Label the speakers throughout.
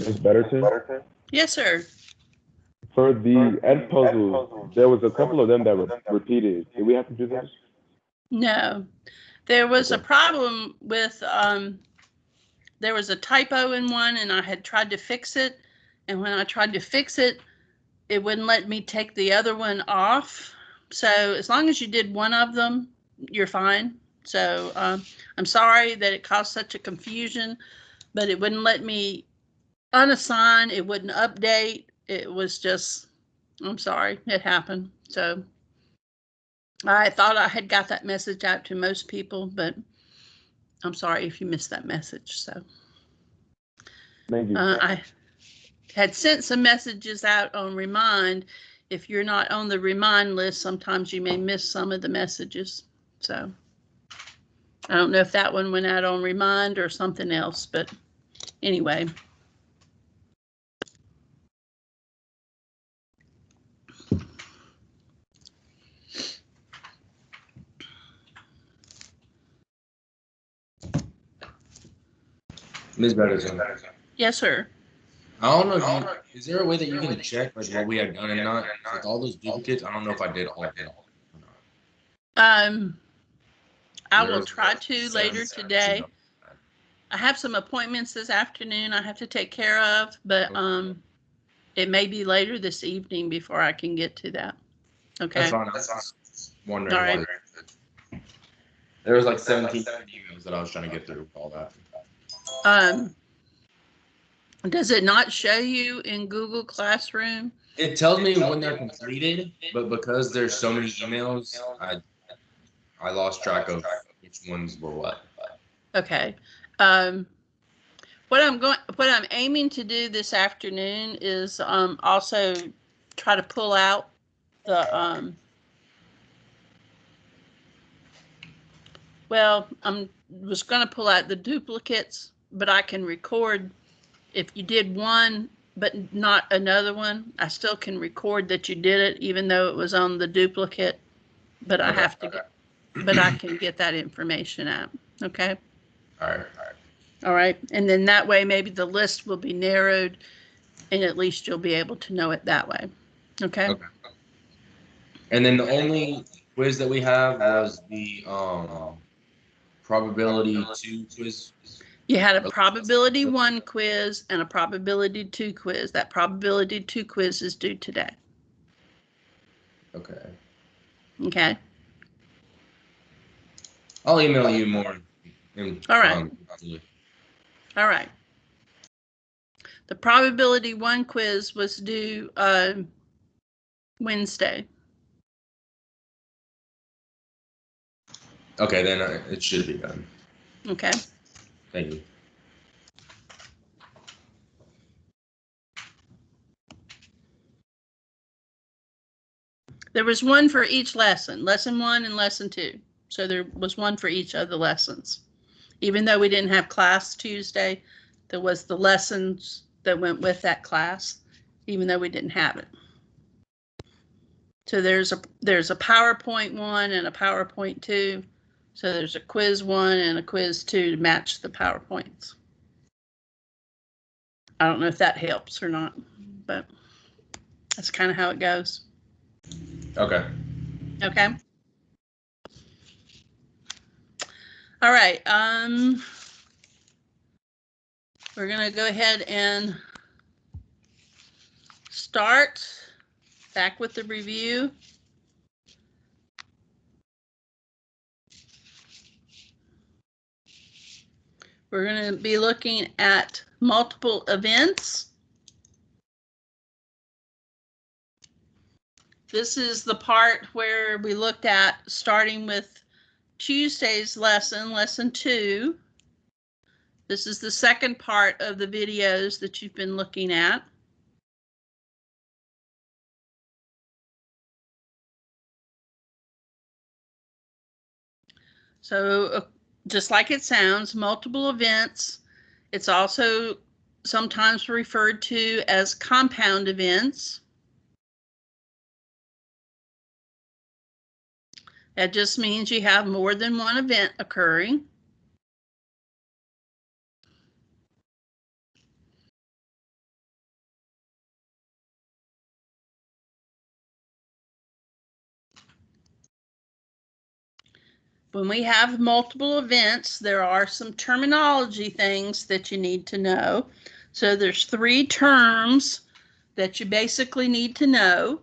Speaker 1: Ms. Betterton,
Speaker 2: Yes, sir.
Speaker 1: for the end puzzles, there was a couple of them that were repeated. Did we have to do those?
Speaker 2: No, there was a
Speaker 1: Okay.
Speaker 2: problem with, there was a typo in one and I had tried to fix it. And when I tried to fix it, it wouldn't let me take the other one off. So as long as you did one of them, you're fine. So I'm sorry that it caused such a confusion, but it wouldn't let me unassign. It wouldn't update. It was just, I'm sorry, it happened. So I thought I had got that message out to most people, but I'm sorry if you missed that message. So
Speaker 1: Thank you.
Speaker 2: I had sent some messages out on Remind. If you're not on the Remind list, sometimes you may miss some of the messages. So I don't know if that one went out on Remind or something else, but anyway.
Speaker 3: Ms. Betterton.
Speaker 2: Yes, sir.
Speaker 3: I don't know if you, is there a way that you can check like what we had done and not with all those duplicates? I don't know if I did all of them.
Speaker 2: I will try to later today. I have some appointments this afternoon I have to take care of, but it may be later this evening before I can get to that. Okay.
Speaker 3: That's fine. I was just wondering.
Speaker 2: All right.
Speaker 3: There was like 17 emails that I was trying to get through all that.
Speaker 2: Does it not show you in Google Classroom?
Speaker 3: It tells me when they're completed, but because there's so many emails, I lost track of which ones were what.
Speaker 2: Okay. What I'm aiming to do this afternoon is also try to pull out the well, was going to pull out the duplicates, but I can record if you did one but not another one. I still can record that you did it, even though it was on the duplicate. But I have to get, but I can get that information out. Okay.
Speaker 3: All right.
Speaker 2: All right. And then that way, maybe the list will be narrowed, and at least you'll be able to know it that way. Okay.
Speaker 3: Okay. And then the only quiz that we have was the probability 2 quiz.
Speaker 2: You had a probability 1 quiz and a probability 2 quiz. That probability 2 quiz is due today.
Speaker 3: Okay.
Speaker 2: Okay.
Speaker 3: I'll email you more.
Speaker 2: All right. All right. The probability 1 quiz was due Wednesday.
Speaker 3: Okay, then it should be done.
Speaker 2: Okay.
Speaker 3: Thank you.
Speaker 2: There was one for each lesson, lesson 1 and lesson 2. So there was one for each of the lessons. Even though we didn't have class Tuesday, there was the lessons that went with that class, even though we didn't have it. So there's a PowerPoint 1 and a PowerPoint 2. So there's a quiz 1 and a quiz 2 to match the PowerPoints. I don't know if that helps or not, but that's kind of how it goes.
Speaker 3: Okay.
Speaker 2: Okay. All right. We're going to go ahead and start back with the review. We're going to be looking at multiple events. This is the part where we looked at starting with Tuesday's lesson, lesson 2. This is the second part of the videos that you've been looking at. So just like it sounds, multiple events. It's also sometimes referred to as compound events. That just means you have more than one event occurring. When we have multiple events, there are some terminology things that you need to know. So there's 3 terms that you basically need to know.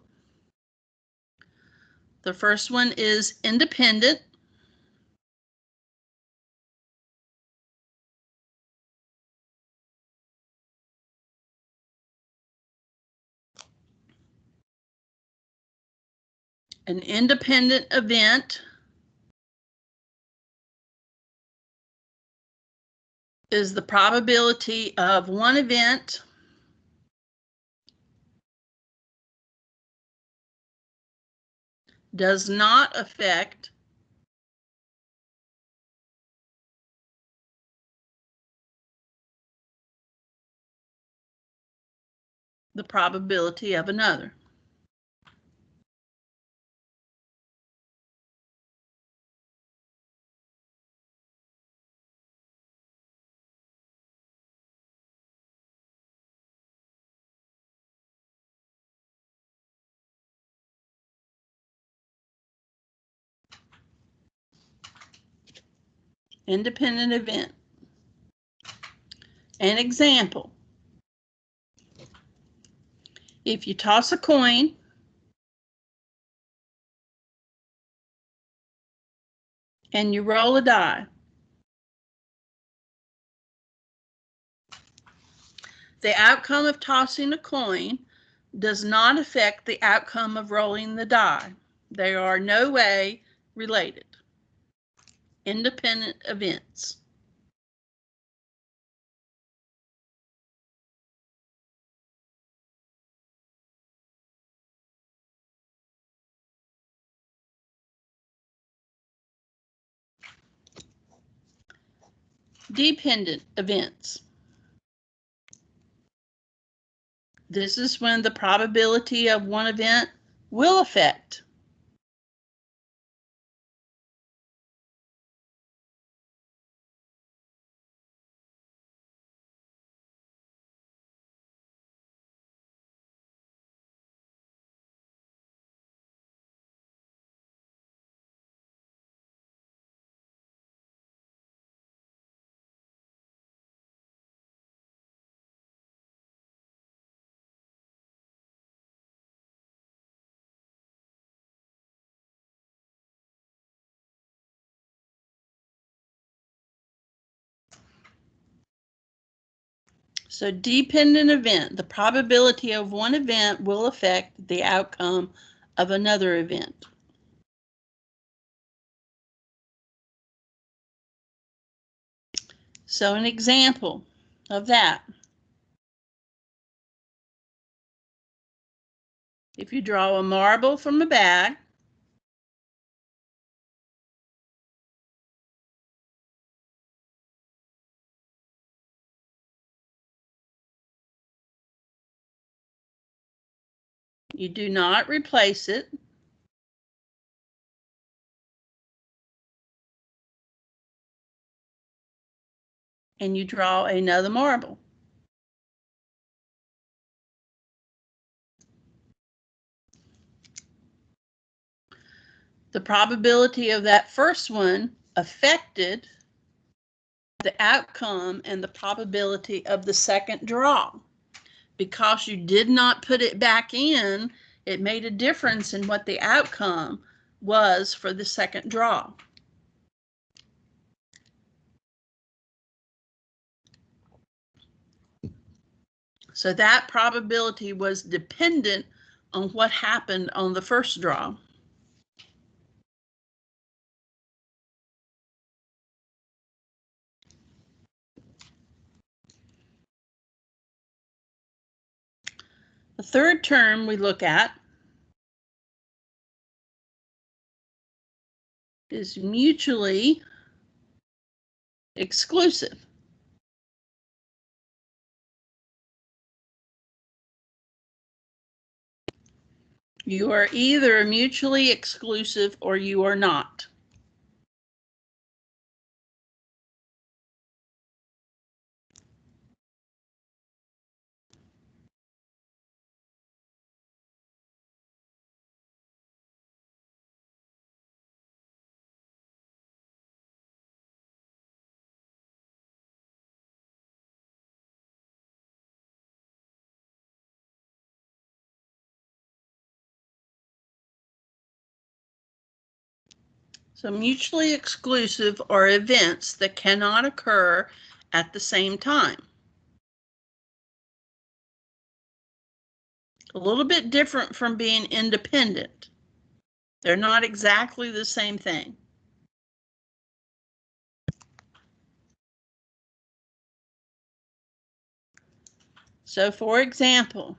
Speaker 2: The first one is independent. An independent event is the probability of one event does not affect the probability of another. Independent event. An example: if you toss a coin and you roll a die, the outcome of tossing a coin does not affect the outcome of rolling the die. They are no way related. Independent events. Dependent events. This is when the probability of one event will affect So dependent event, the probability of one event will affect the outcome of another event. So an example of that: if you draw a marble from a bag, you do not replace it, and you draw another marble. The probability of that first one affected the outcome and the probability of the second draw. Because you did not put it back in, it made a difference in what the outcome was for the second draw. So that probability was dependent on what happened on the first draw. The third term we look at is mutually exclusive. You are either mutually exclusive or you are not. So mutually exclusive are events that cannot occur at the same time. A little bit different from being independent. They're not exactly the same thing. So for example,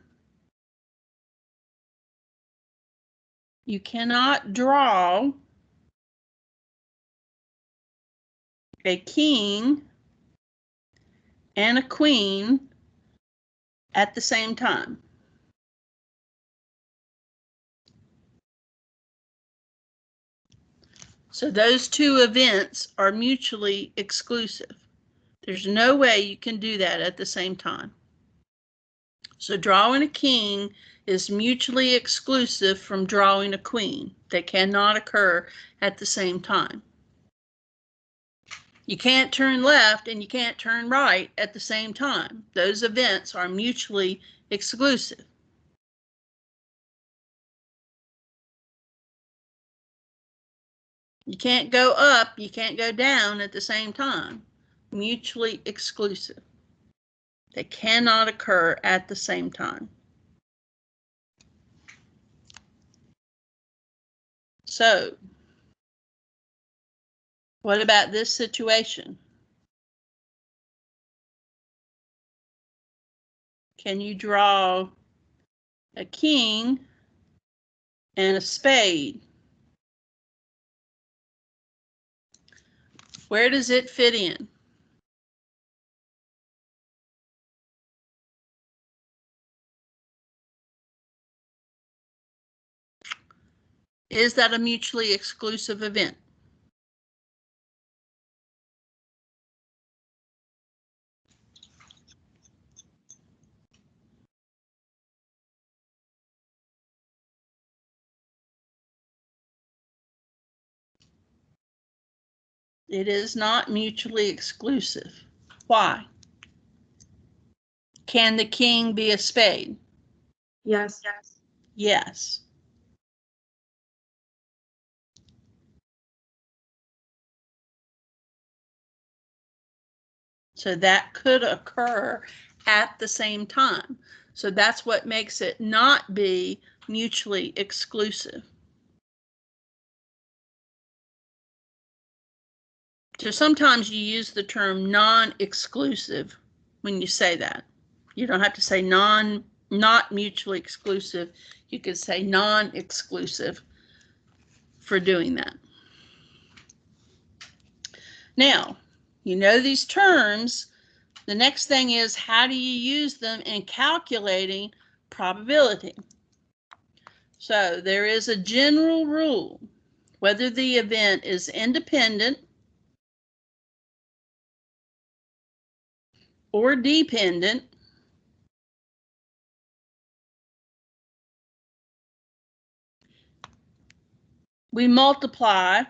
Speaker 2: you cannot draw a king and a queen at the same time. So those two events are mutually exclusive. There's no way you can do that at the same time. So drawing a king is mutually exclusive from drawing a queen. They cannot occur at the same time. You can't turn left and you can't turn right at the same time. Those events are mutually exclusive. You can't go up, you can't go down at the same time. Mutually exclusive. They cannot occur at the same time. So, what about this situation? Can you draw a king and a spade? Where does it fit in? Is that a mutually exclusive event? It is not mutually exclusive. Why? Can the king be a spade?
Speaker 4: Yes.
Speaker 2: Yes. So that could occur at the same time. So that's what makes it not be mutually exclusive. So sometimes you use the term non-exclusive when you say that. You don't have to say not mutually exclusive. You could say non-exclusive for doing that. Now, you know these terms. The next thing is, how do you use them in calculating probability? So there is a general rule. Whether the event is independent or dependent, we multiply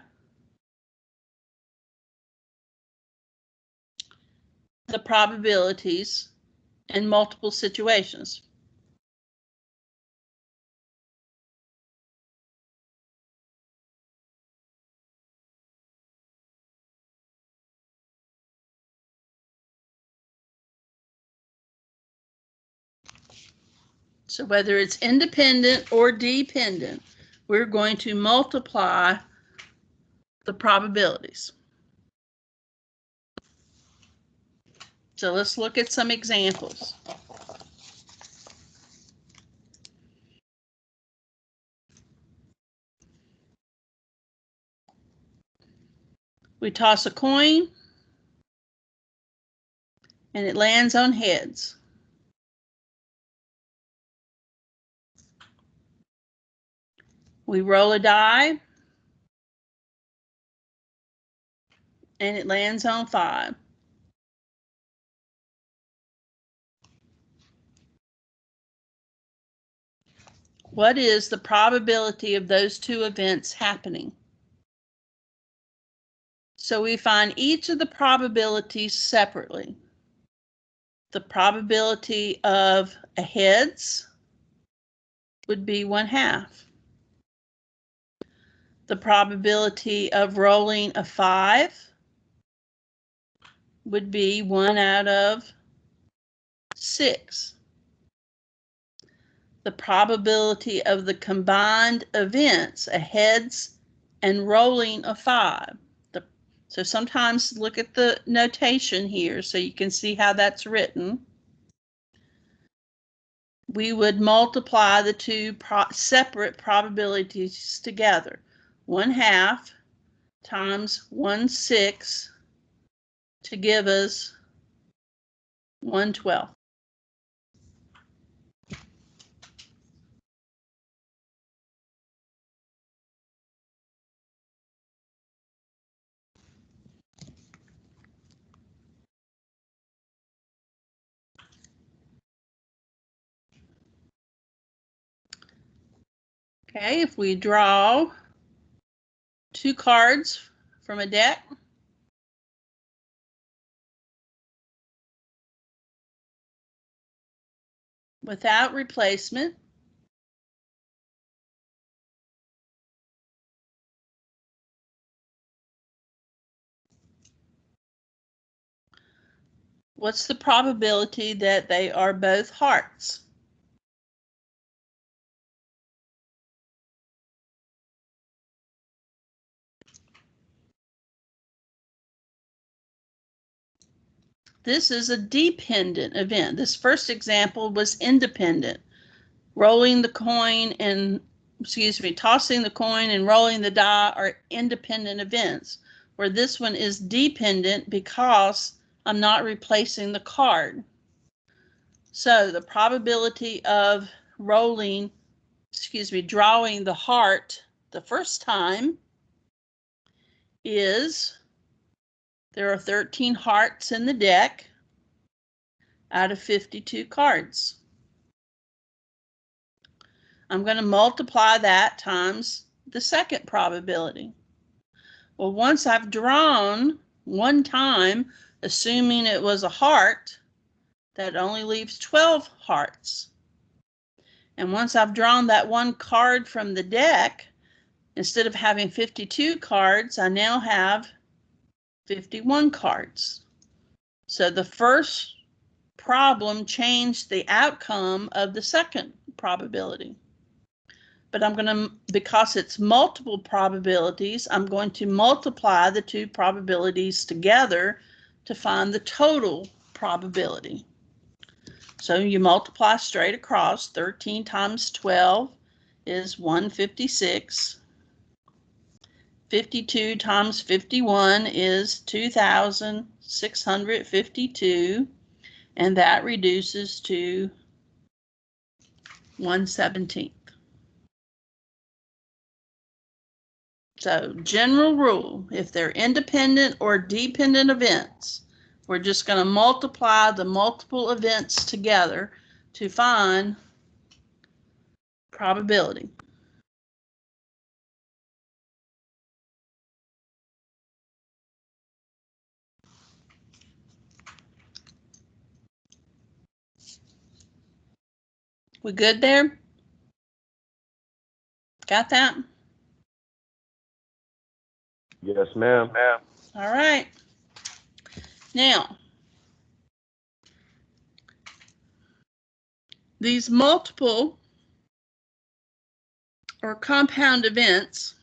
Speaker 2: the probabilities in multiple situations. So whether it's independent or dependent, we're going to multiply the probabilities. So let's look at some examples. We toss a coin and it lands on heads. We roll a die and it lands on 5. What is the probability of those two events happening? So we find each of the probabilities separately. The probability of a heads would be 1/2. The probability of rolling a 5 would be 1 out of 6. The probability of the combined events, a heads and rolling a 5. So sometimes look at the notation here so you can see how that's written. We would multiply the two separate probabilities together. 1/2 times 1/6 to give us 1/12. Okay, if we draw 2 cards from a deck, without replacement, what's the probability that they are both hearts? This is a dependent event. This first example was independent. Rolling the coin and, tossing the coin and rolling the die are independent events, where this one is dependent because I'm not replacing the card. So the probability of drawing the heart the first time is, there are 13 hearts in the deck out of 52 cards. I'm going to multiply that times the second probability. Well, once I've drawn one time, assuming it was a heart, that only leaves 12 hearts. And once I've drawn that one card from the deck, instead of having 52 cards, I now have 51 cards. So the first problem changed the outcome of the second probability. But I'm going to, because it's multiple probabilities, I'm going to multiply the two probabilities together to find the total probability. So you multiply straight across. 13 times 12 is 156. 52 times 51 is 2,652, and that reduces to 1/17. So general rule, if they're independent or dependent events, we're just going to multiply the multiple events together to find probability. We good there? Got that?
Speaker 1: Yes, ma'am.
Speaker 2: All right. Now, these multiple or compound events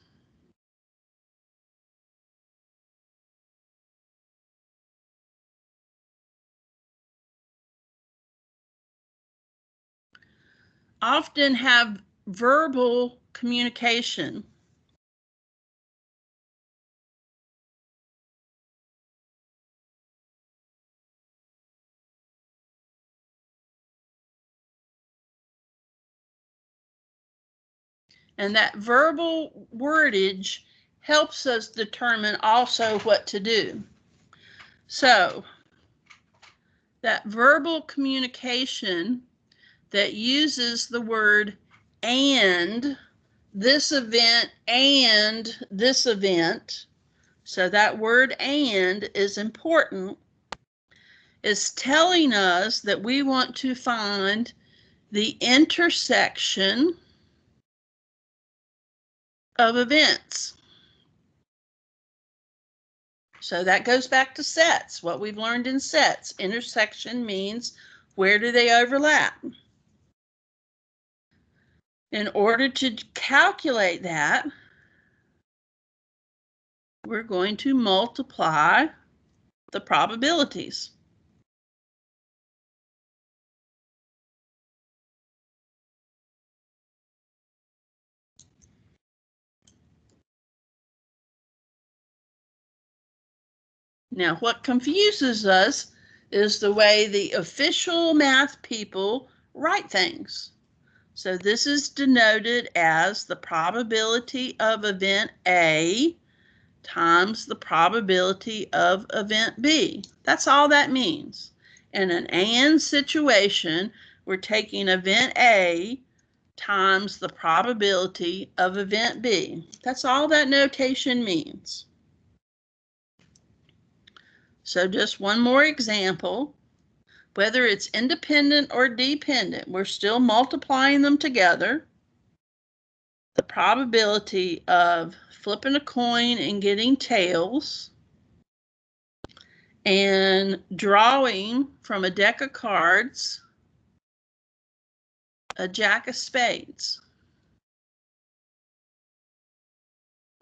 Speaker 2: often have verbal communication. And that verbal wordage helps us determine also what to do. So that verbal communication that uses the word and this event and this event, so that word and is important, is telling us that we want to find the intersection of events. So that goes back to sets, what we've learned in sets. Intersection means where do they overlap? In order to calculate that, we're going to multiply the probabilities. Now, what confuses us is the way the official math people write things. So this is denoted as the probability of event A times the probability of event B. That's all that means. In an AND situation, we're taking event A times the probability of event B. That's all that notation means. So just one more example. Whether it's independent or dependent, we're still multiplying them together. The probability of flipping a coin and getting tails and drawing from a deck of cards a jack of spades.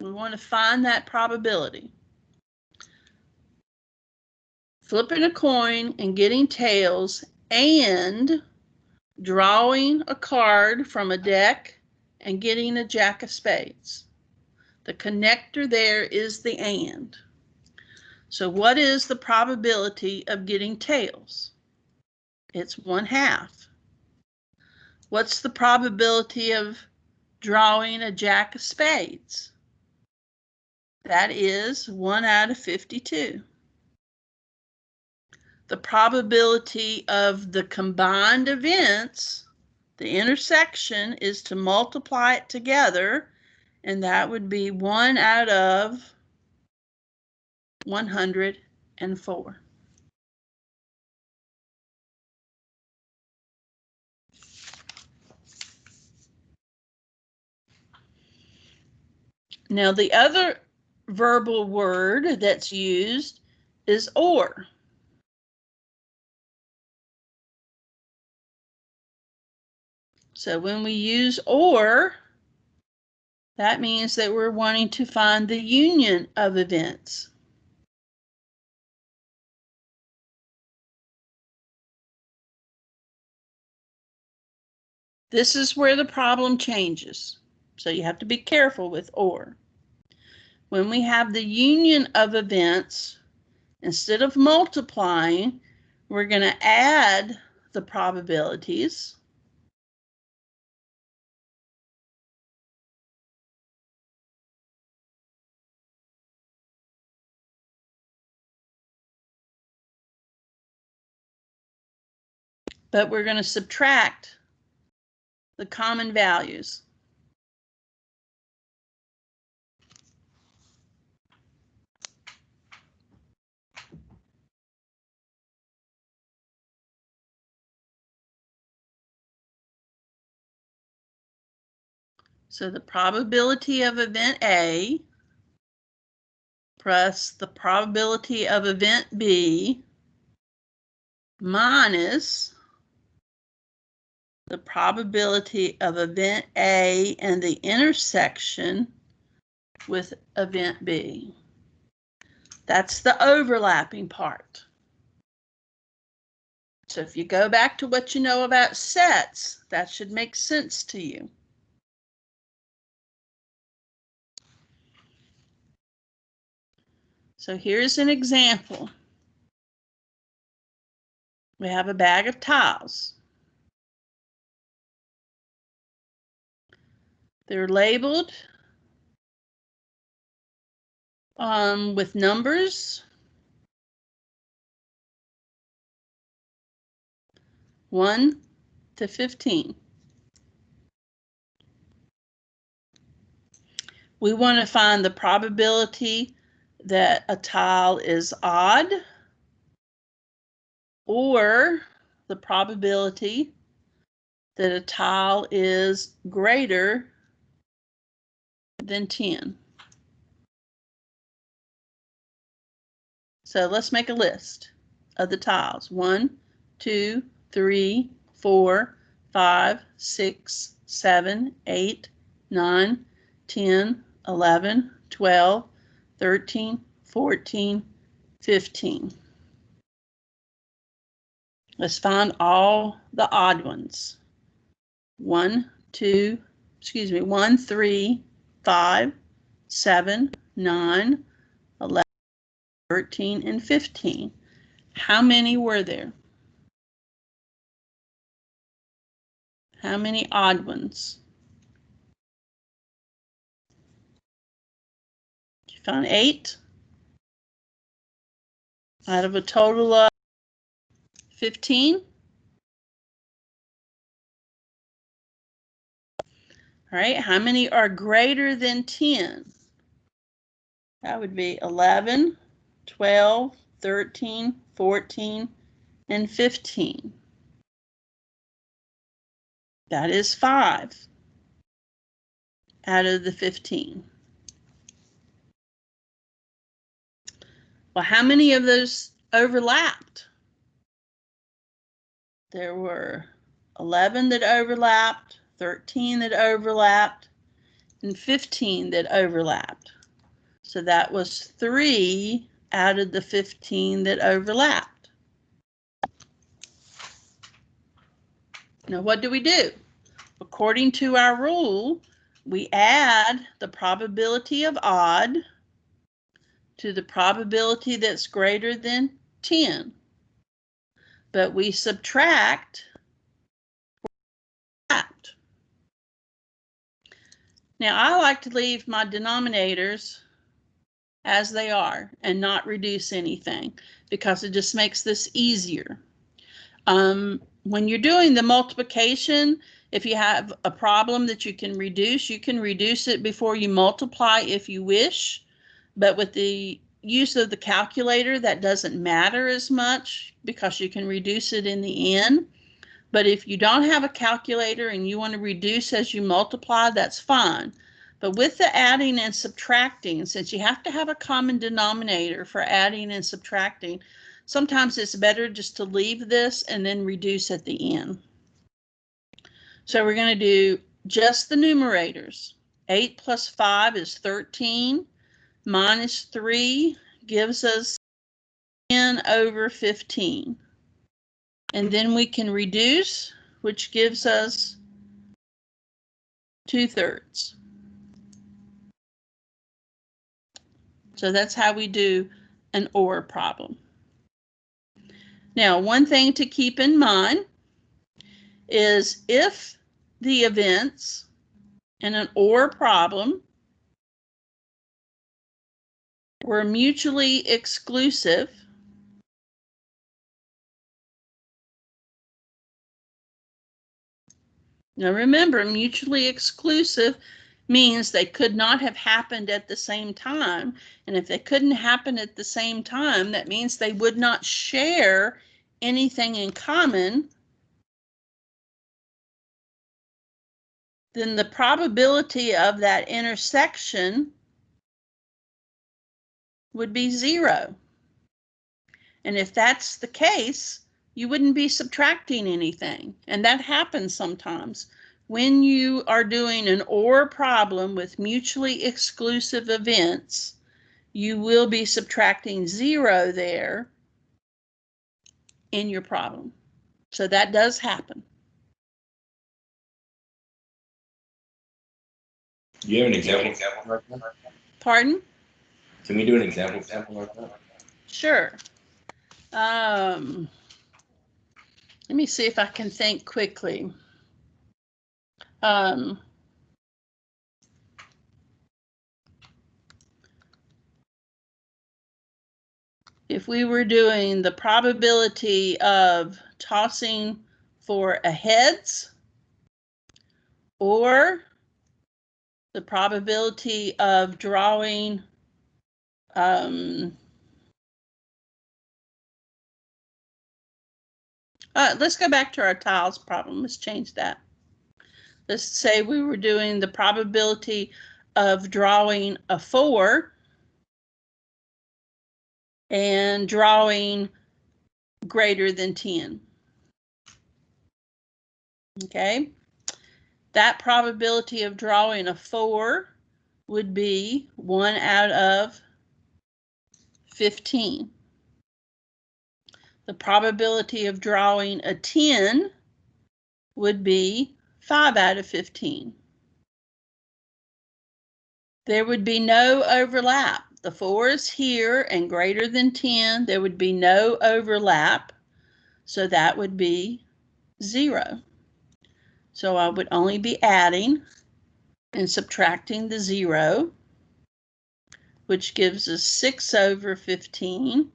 Speaker 2: We want to find that probability. Flipping a coin and getting tails and drawing a card from a deck and getting a jack of spades. The connector there is the and. So what is the probability of getting tails? It's 1/2. What's the probability of drawing a jack of spades? That is 1 out of 52. The probability of the combined events, the intersection, is to multiply it together, and that would be 1 out of 104. Now, the other verbal word that's used is or. So when we use or, that means that we're wanting to find the union of events. This is where the problem changes. So you have to be careful with or. When we have the union of events, instead of multiplying, we're going to add the probabilities. But we're going to subtract the common values. So the probability of event A plus the probability of event B minus the probability of event A and the intersection with event B. That's the overlapping part. So if you go back to what you know about sets, that should make sense to you. So here's an example. We have a bag of tiles. They're labeled with numbers 1 to 15. We want to find the probability that a tile is odd or the probability that a tile is greater than 10. So let's make a list of the tiles. 1, 2, 3, 4, 5, 6, 7, 8, 9, 10, 11, 12, 13, 14, 15. Let's find all the odd ones. 1, 3, 5, 7, 9, 11, 13, and 15. How many were there? How many odd ones? You found 8 out of a total of 15. All right, how many are greater than 10? That would be 11, 12, 13, 14, and 15. That is 5 out of the 15. Well, how many of those overlapped? There were 11 that overlapped, 13 that overlapped, and 15 that overlapped. So that was 3 out of the 15 that overlapped. Now, what do we do? According to our rule, we add the probability of odd to the probability that's greater than 10. But we subtract. Now, I like to leave my denominators as they are and not reduce anything because it just makes this easier. When you're doing the multiplication, if you have a problem that you can reduce it before you multiply if you wish. But with the use of the calculator, that doesn't matter as much because you can reduce it in the end. But if you don't have a calculator and you want to reduce as you multiply, that's fine. But with the adding and subtracting, since you have to have a common denominator for adding and subtracting, sometimes it's better just to leave this and then reduce at the end. So we're going to do just the numerators. 8 plus 5 is 13. Minus 3 gives us 10 over 15. And then we can reduce, which gives us 2/3. So that's how we do an OR problem. Now, one thing to keep in mind is if the events in an OR problem were mutually exclusive, now remember, mutually exclusive means they could not have happened at the same time. And if they couldn't happen at the same time, that means they would not share anything in common. Then the probability of that intersection would be 0. And if that's the case, you wouldn't be subtracting anything. And that happens sometimes. When you are doing an OR problem with mutually exclusive events, you will be subtracting 0 there in your problem. So that does happen.
Speaker 3: Do you have an example like that?
Speaker 2: Pardon?
Speaker 3: Can we do an example like that?
Speaker 2: Sure. Let me see if I can think quickly. If we were doing the probability of tossing for a heads or the probability of drawing let's go back to our tiles problem. Let's change that. Let's say we were doing the probability of drawing a 4 and drawing greater than 10. Okay, that probability of drawing a 4 would be 1 out of 15. The probability of drawing a 10 would be 5 out of 15. There would be no overlap. The 4 is here and greater than 10. There would be no overlap. So that would be 0. So I would only be adding and subtracting the 0, which gives us 6 over 15,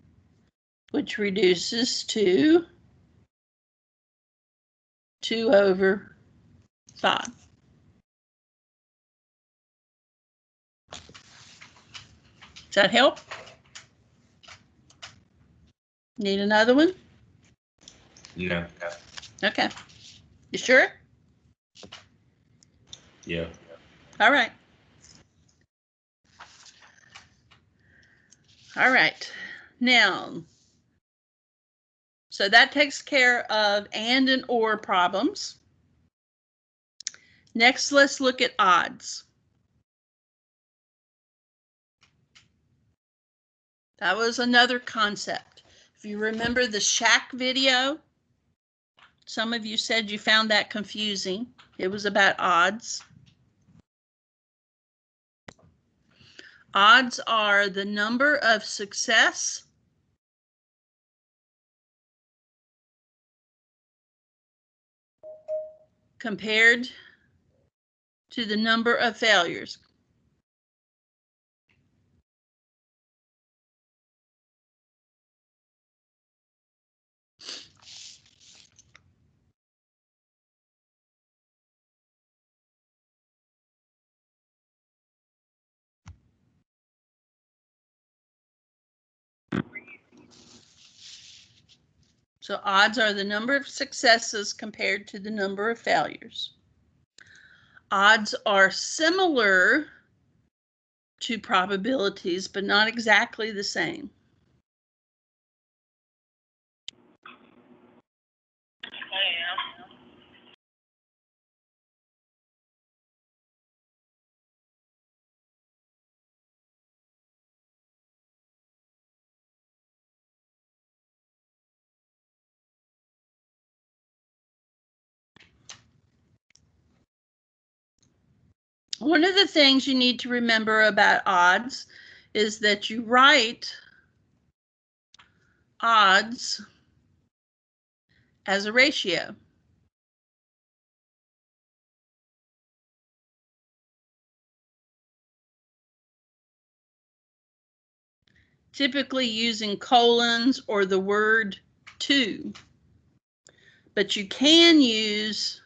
Speaker 2: which reduces to 2 over 5. Does that help? Need another one?
Speaker 3: No.
Speaker 2: Okay. You sure?
Speaker 3: Yeah.
Speaker 2: All right. All right. Now, so that takes care of and or problems. Next, let's look at odds. That was another concept. If you remember the shack video, some of you said you found that confusing. It was about odds. Odds are the number of success compared to the number of failures. So odds are the number of successes compared to the number of failures. Odds are similar to probabilities, but not exactly the same. One of the things you need to remember about odds is that you write odds as a ratio. Typically using colons or the word to, but you can use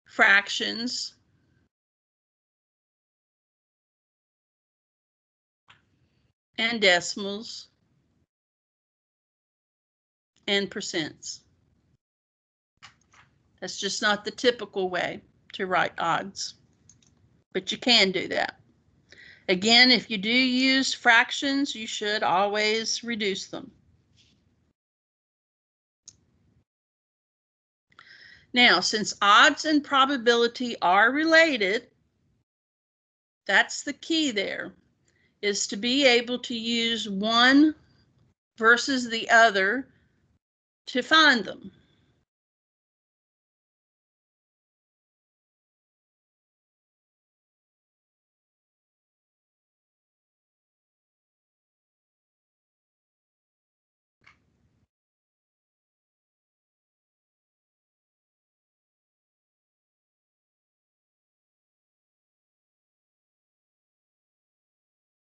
Speaker 2: fractions and decimals and percents. That's just not the typical way to write odds, but you can do that. Again, if you do use fractions, you should always reduce them. Now, since odds and probability are related, that's the key there, is to be able to use one versus the other to find them.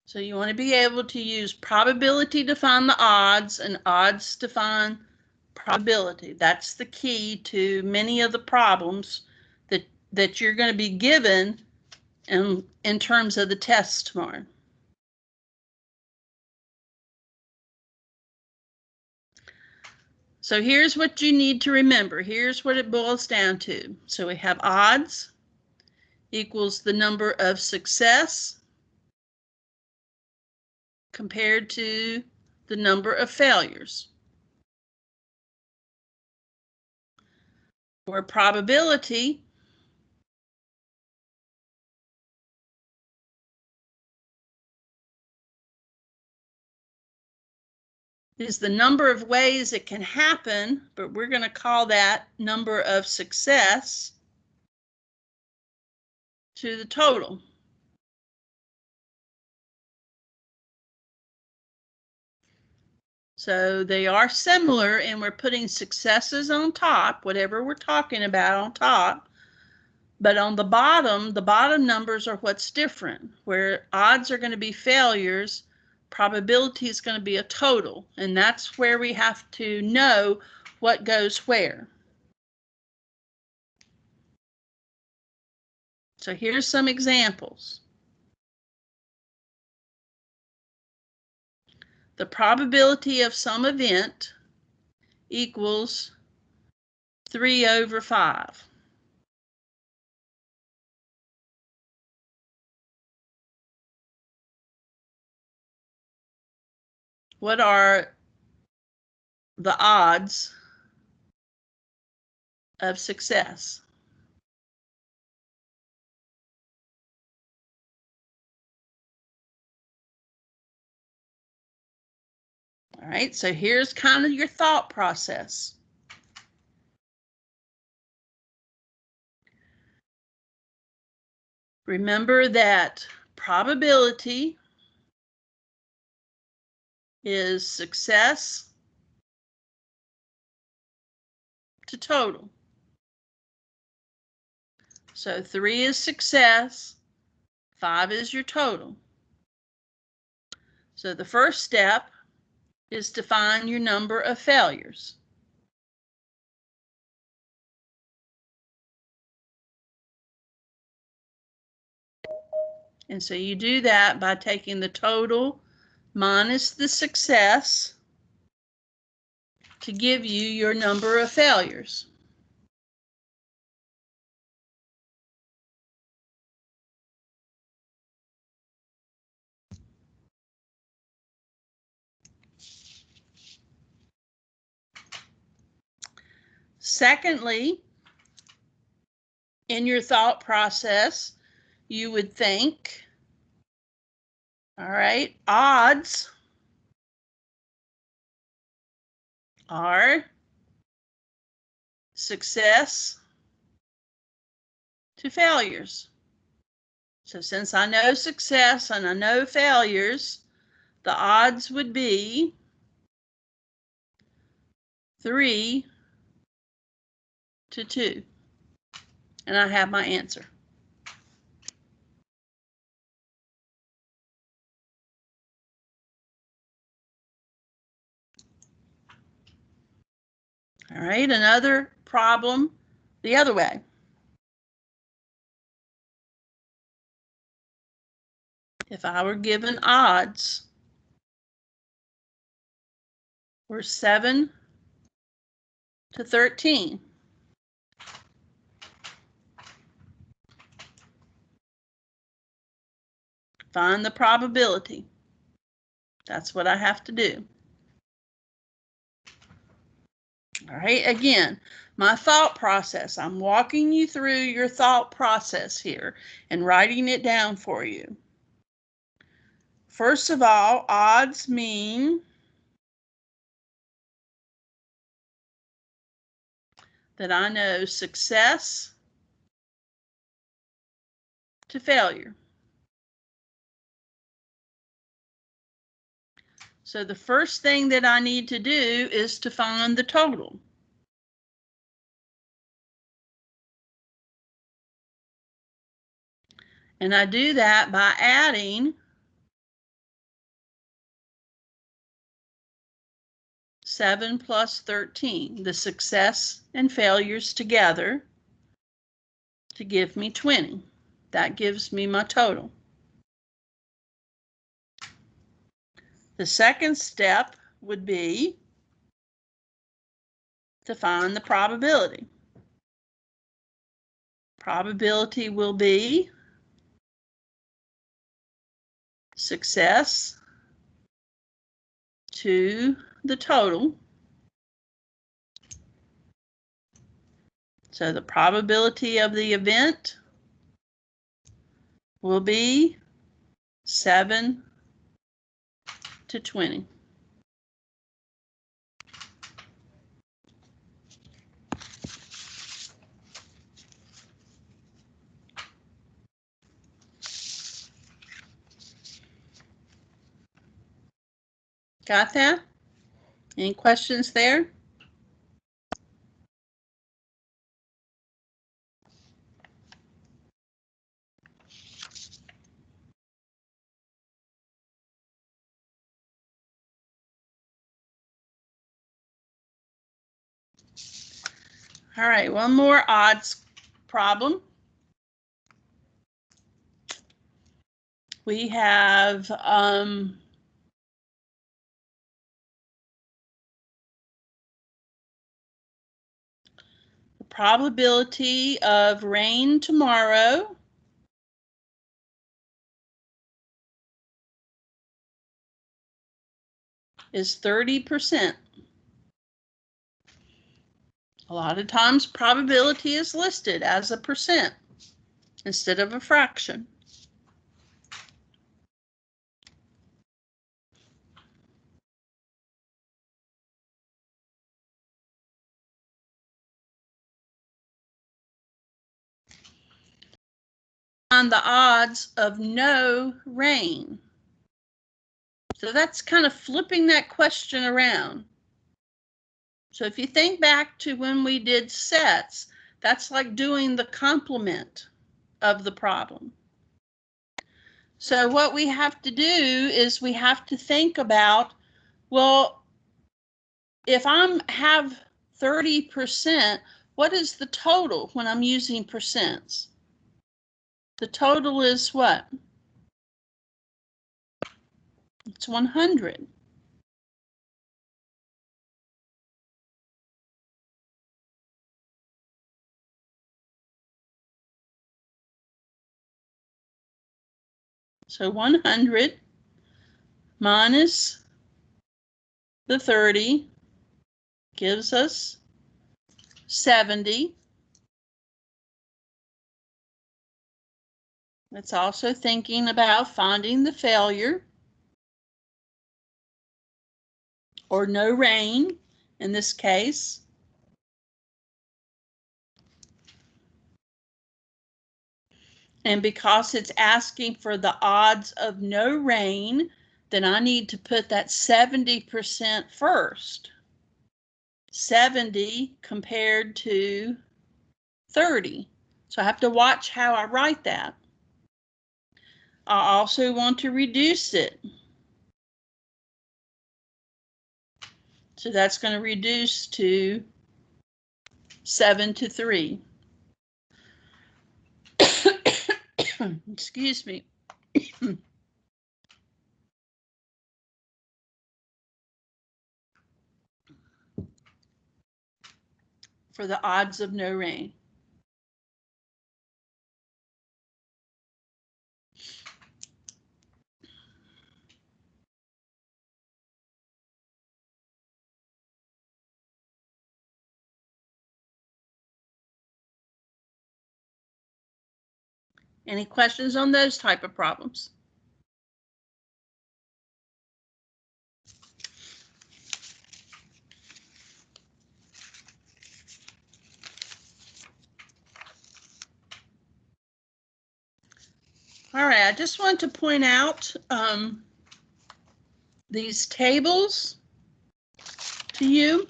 Speaker 2: So you want to be able to use probability to find the odds and odds to find probability. That's the key to many of the problems that you're going to be given in terms of the test tomorrow. So here's what you need to remember. Here's what it boils down to. So we have odds equals the number of success compared to the number of failures. Or probability is the number of ways it can happen, but we're going to call that number of success to the total. So they are similar, and we're putting successes on top, whatever we're talking about on top. But on the bottom numbers are what's different, where odds are going to be failures, probability is going to be a total, and that's where we have to know what goes where. So here's some examples. The probability of some event equals 3/5. What are the odds of success? All right, so here's kind of your thought process. Remember that probability is success to total. So 3 is success, 5 is your total. So the first step is to find your number of failures. And so you do that by taking the total minus the success to give you your number of failures. Secondly, in your thought process, you would think, all right, odds are success to failures. So since I know success and I know failures, the odds would be 3 to 2. And I have my answer. All right, another problem the other way. If I were given odds were 7 to 13, find the probability. That's what I have to do. All right, again, my thought process. I'm walking you through your thought process here and writing it down for you. First of all, odds mean that I know success to failure. So the first thing that I need to do is to find the total. And I do that by adding 7 plus 13, the success and failures together, to give me 20. That gives me my total. The second step would be to find the probability. Probability will be success to the total. So the probability of the event will be 7 to 20. Got that? Any questions there? All right, one more odds problem. We have the probability of rain tomorrow is 30%. A lot of times probability is listed as a percent instead of a fraction. On the odds of no rain. So that's kind of flipping that question around. So if you think back to when we did sets, that's like doing the complement of the problem. So what we have to do is we have to think about, well, if I have 30%, what is the total when I'm using percents? The total is what? It's 100. So 100 minus the 30 gives us 70. It's also thinking about finding the failure, or no rain in this case. And because it's asking for the odds of no rain, then I need to put that 70% first. 70 compared to 30. So I have to watch how I write that. I also want to reduce it. So that's going to reduce to 7 to 3. Excuse me. For the odds of no rain. Any questions on those type of problems? All right, I just want to point out these tables to you.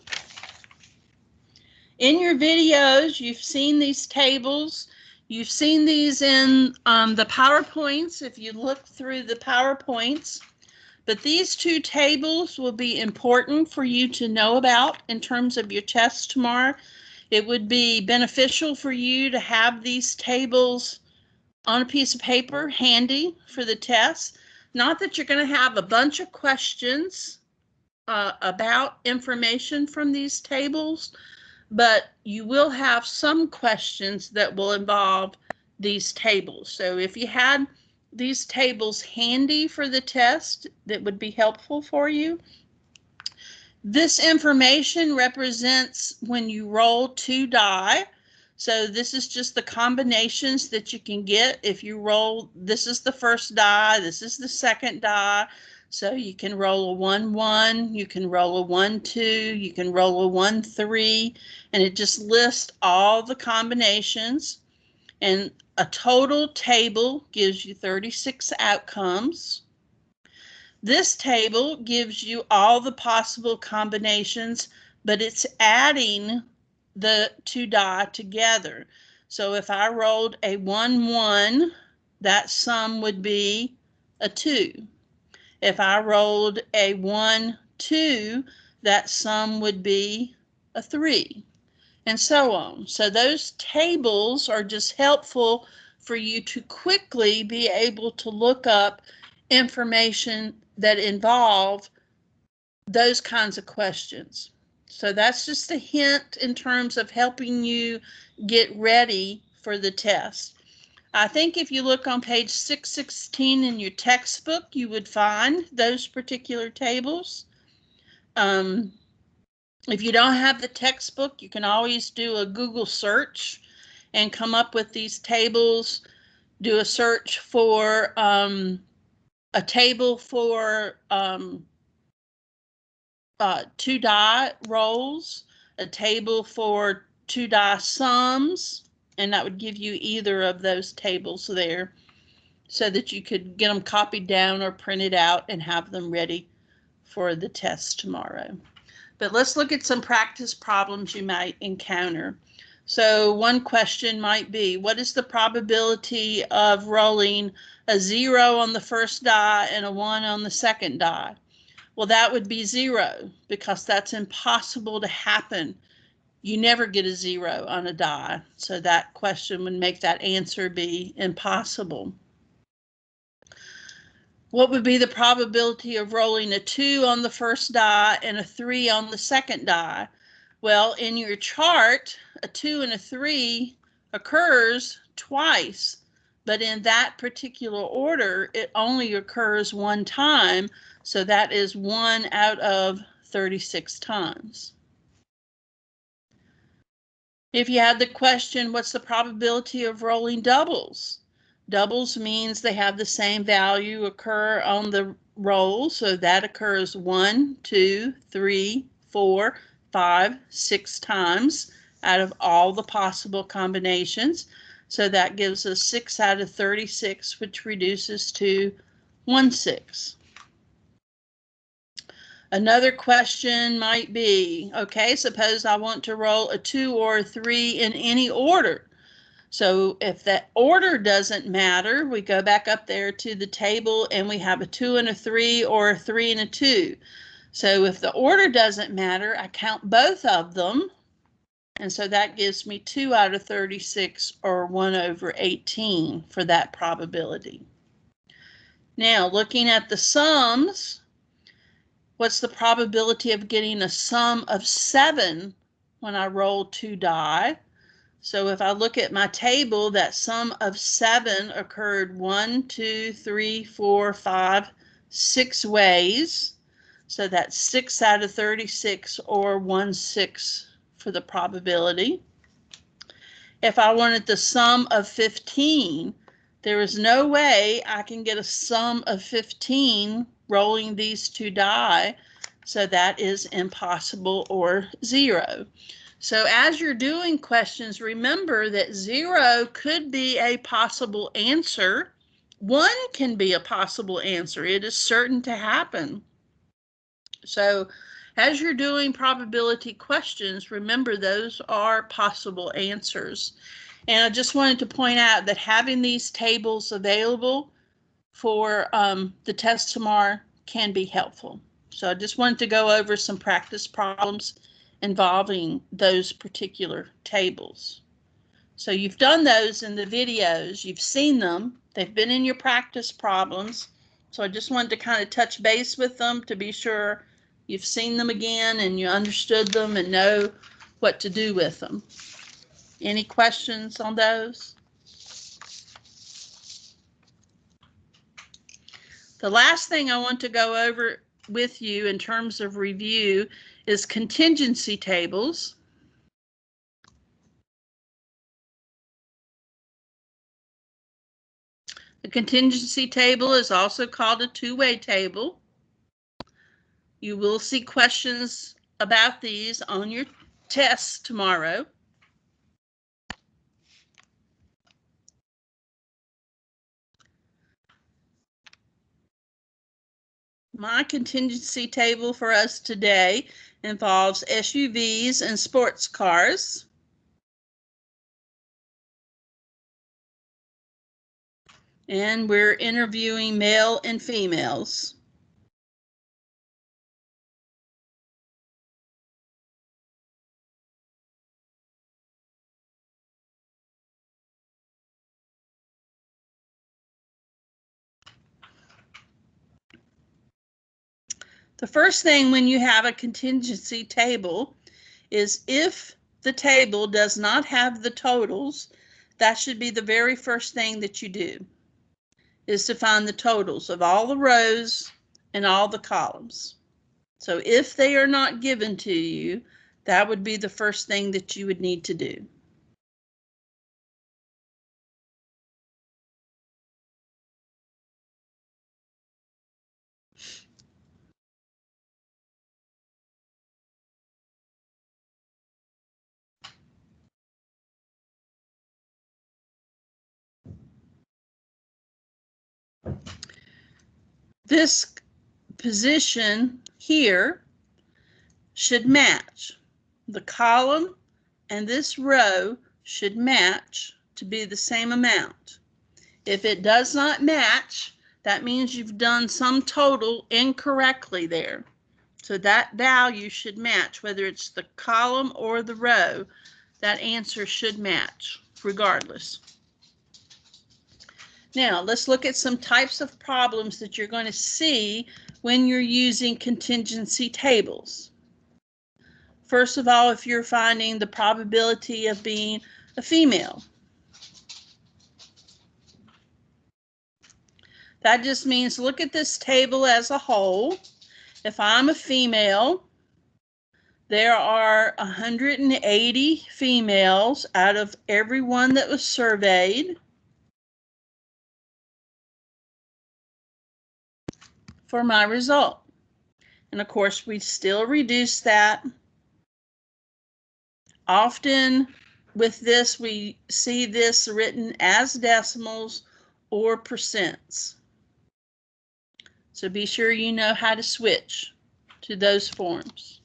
Speaker 2: In your videos, you've seen these tables. You've seen these in the PowerPoints, if you look through the PowerPoints. But these two tables will be important for you to know about in terms of your test tomorrow. It would be beneficial for you to have these tables on a piece of paper handy for the test. Not that you're going to have a bunch of questions about information from these tables, but you will have some questions that will involve these tables. So if you had these tables handy for the test, that would be helpful for you. This information represents when you roll 2 die. So this is just the combinations that you can get if you roll. This is the first die, this is the second die. So you can roll a 1, 1, you can roll a 1, 2, you can roll a 1, 3, and it just lists all the combinations. And a total table gives you 36 outcomes. This table gives you all the possible combinations, but it's adding the 2 die together. So if I rolled a 1, 1, that sum would be a 2. If I rolled a 1, 2, that sum would be a 3, and so on. So those tables are just helpful for you to quickly be able to look up information that involve those kinds of questions. So that's just a hint in terms of helping you get ready for the test. I think if you look on page 616 in your textbook, you would find those particular tables. If you don't have the textbook, you can always do a Google search and come up with these tables. Do a search for a table for 2 die rolls, a table for 2 die sums, and that would give you either of those tables there so that you could get them copied down or printed out and have them ready for the test tomorrow. But let's look at some practice problems you might encounter. So one question might be, what is the probability of rolling a 0 on the first die and a 1 on the second die? Well, that would be 0 because that's impossible to happen. You never get a 0 on a die. So that question would make that answer be impossible. What would be the probability of rolling a 2 on the first die and a 3 on the second die? Well, in your chart, a 2 and a 3 occurs twice, but in that particular order, it only occurs 1 time, so that is 1 out of 36 times. If you had the question, what's the probability of rolling doubles? Doubles means they have the same value occur on the roll, so that occurs 1, 2, 3, 4, 5, 6 times out of all the possible combinations. So that gives us 6 out of 36, which reduces to 1/6. Another question might be, okay, suppose I want to roll a 2 or a 3 in any order. So if that order doesn't matter, we go back up there to the table and we have a 2 and a 3 or a 3 and a 2. So if the order doesn't matter, I count both of them. And so that gives me 2 out of 36 or 1/18 for that probability. Now looking at the sums, what's the probability of getting a sum of 7 when I roll 2 die? So if I look at my table, that sum of 7 occurred 1, 2, 3, 4, 5, 6 ways. So that's 6 out of 36 or 1/6 for the probability. If I wanted the sum of 15, there is no way I can get a sum of 15 rolling these 2 die. So that is impossible or 0. So as you're doing questions, remember that 0 could be a possible answer. 1 can be a possible answer. It is certain to happen. So as you're doing probability questions, remember those are possible answers. And I just wanted to point out that having these tables available for the test tomorrow can be helpful. So I just wanted to go over some practice problems involving those particular tables. So you've done those in the videos, you've seen them, they've been in your practice problems. So I just wanted to kind of touch base with them to be sure you've seen them again and you understood them and know what to do with them. Any questions on those? The last thing I want to go over with you in terms of review is contingency tables. A contingency table is also called a two-way table. You will see questions about these on your test tomorrow. My contingency table for us today involves SUVs and sports cars. And we're interviewing male and females. The first thing when you have a contingency table is if the table does not have the totals, that should be the very first thing that you do, is to find the totals of all the rows and all the columns. So if they are not given to you, that would be the first thing that you would need to do. This position here should match. The column and this row should match to be the same amount. If it does not match, that means you've done some total incorrectly there. So that value should match, whether it's the column or the row. That answer should match regardless. Now, let's look at some types of problems that you're going to see when you're using contingency tables. First of all, if you're finding the probability of being a female, that just means look at this table as a whole. If I'm a female, there are 180 females out of everyone that was surveyed. For my result. And of course, we still reduce that. Often with this, we see this written as decimals or percents. So be sure you know how to switch to those forms.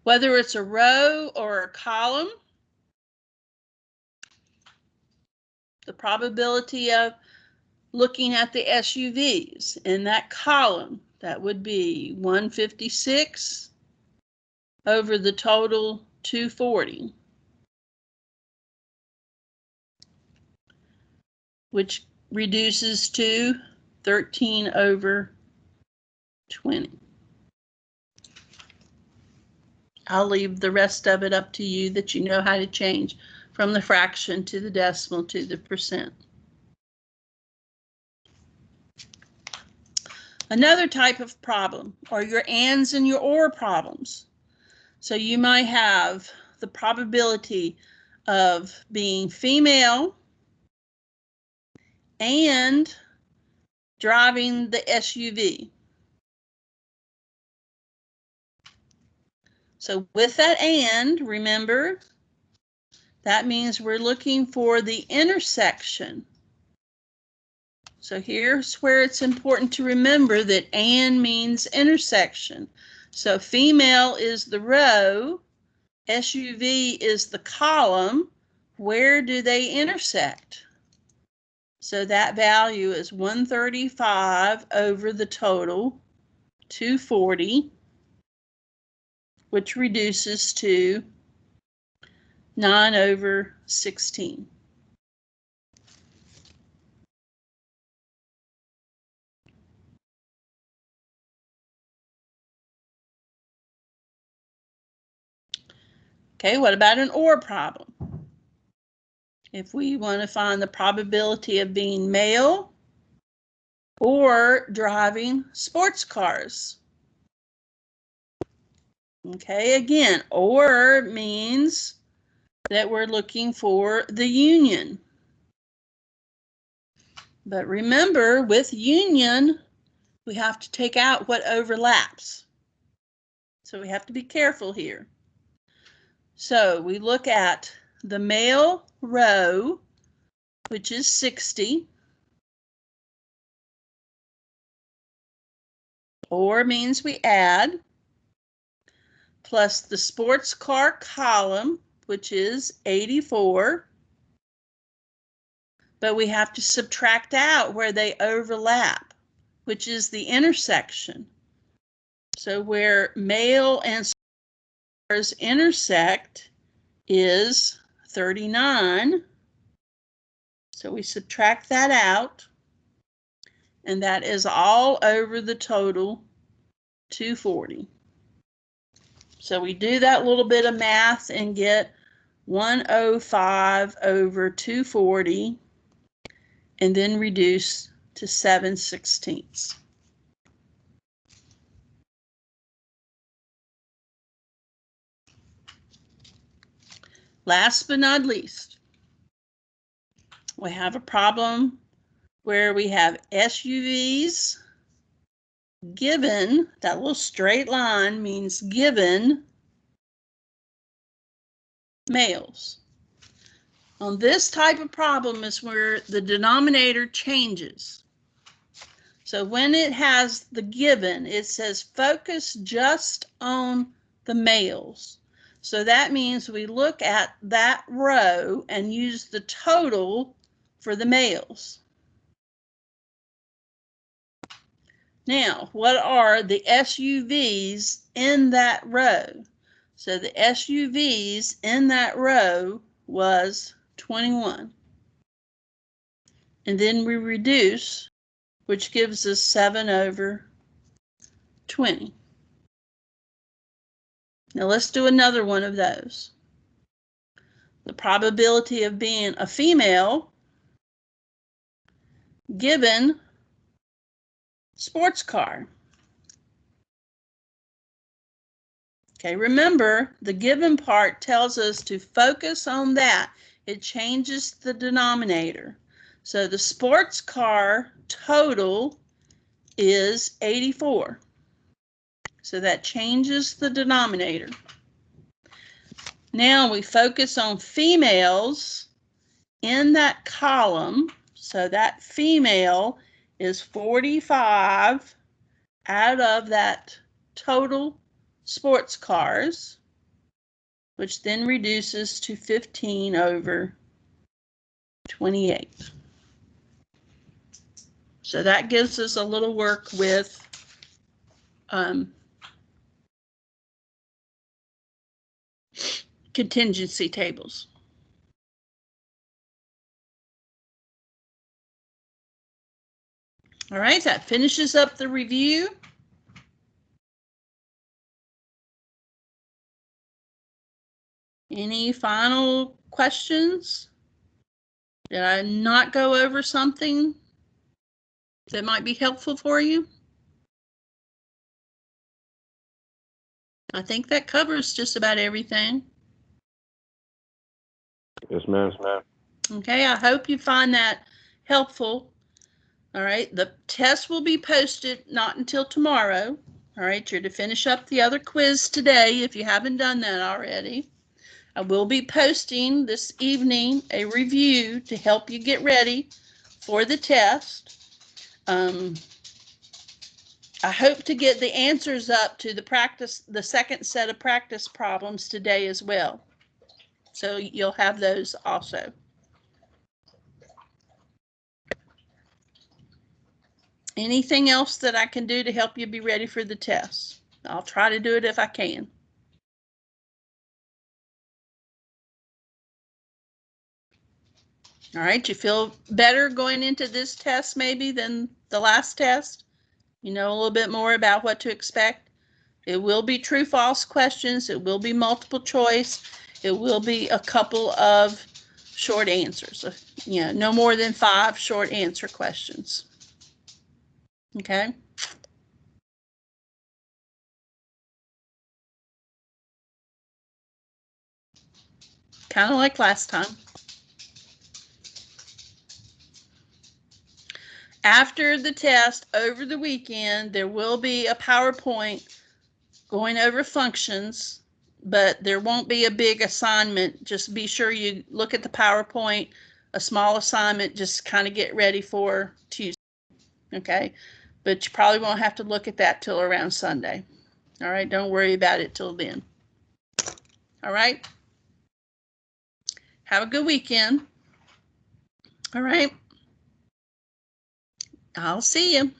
Speaker 2: Whether it's a row or a column, the probability of looking at the SUVs in that column, that would be 156 over the total 240, which reduces to 13 over 20. I'll leave the rest of it up to you that you know how to change from the fraction to the decimal to the percent. Another type of problem are your ands and your or problems. So you might have the probability of being female and driving the SUV. So with that and, remember, that means we're looking for the intersection. So here's where it's important to remember that and means intersection. So female is the row, SUV is the column. Where do they intersect? So that value is 135 over the total 240, which reduces to 9 over 16. Okay, what about an or problem? If we want to find the probability of being male or driving sports cars. Okay, again, or means that we're looking for the union. But remember, with union, we have to take out what overlaps. So we have to be careful here. So we look at the male row, which is 60. Or means we add, plus the sports car column, which is 84. But we have to subtract out where they overlap, which is the intersection. So where male and cars intersect is 39. So we subtract that out, and that is all over the total 240. So we do that little bit of math and get 105 over 240, and then reduce to 7/16. Last but not least, we have a problem where we have SUVs given, that little straight line means given males. On this type of problem is where the denominator changes. So when it has the given, it says focus just on the males. So that means we look at that row and use the total for the males. Now, what are the SUVs in that row? So the SUVs in that row was 21. And then we reduce, which gives us 7 over 20. Now let's do another one of those. The probability of being a female given sports car. Okay, remember the given part tells us to focus on that. It changes the denominator. So the sports car total is 84. So that changes the denominator. Now we focus on females in that column. So that female is 45 out of that total sports cars, which then reduces to 15 over 28. So that gives us a little work with contingency tables. All right, that finishes up the review. Any final questions? Did I not go over something that might be helpful for you? I think that covers just about everything.
Speaker 1: Yes, ma'am.
Speaker 2: Okay, I hope you find that helpful. All right, the test will be posted not until tomorrow. All right, you're to finish up the other quiz today if you haven't done that already. I will be posting this evening a review to help you get ready for the test. I hope to get the answers up to the second set of practice problems today as well. So you'll have those also. Anything else that I can do to help you be ready for the test? I'll try to do it if I can. All right, you feel better going into this test maybe than the last test? You know a little bit more about what to expect? It will be true-false questions. It will be multiple choice. It will be a couple of short answers. You know, no more than 5 short answer questions. Okay. Kind of like last time. After the test over the weekend, there will be a PowerPoint going over functions, but there won't be a big assignment. Just be sure you look at the PowerPoint, a small assignment, just kind of get ready for Tuesday. Okay. But you probably won't have to look at that till around Sunday. All right. Don't worry about it till then. All right. Have a good weekend. All right. I'll see you.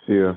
Speaker 1: See ya.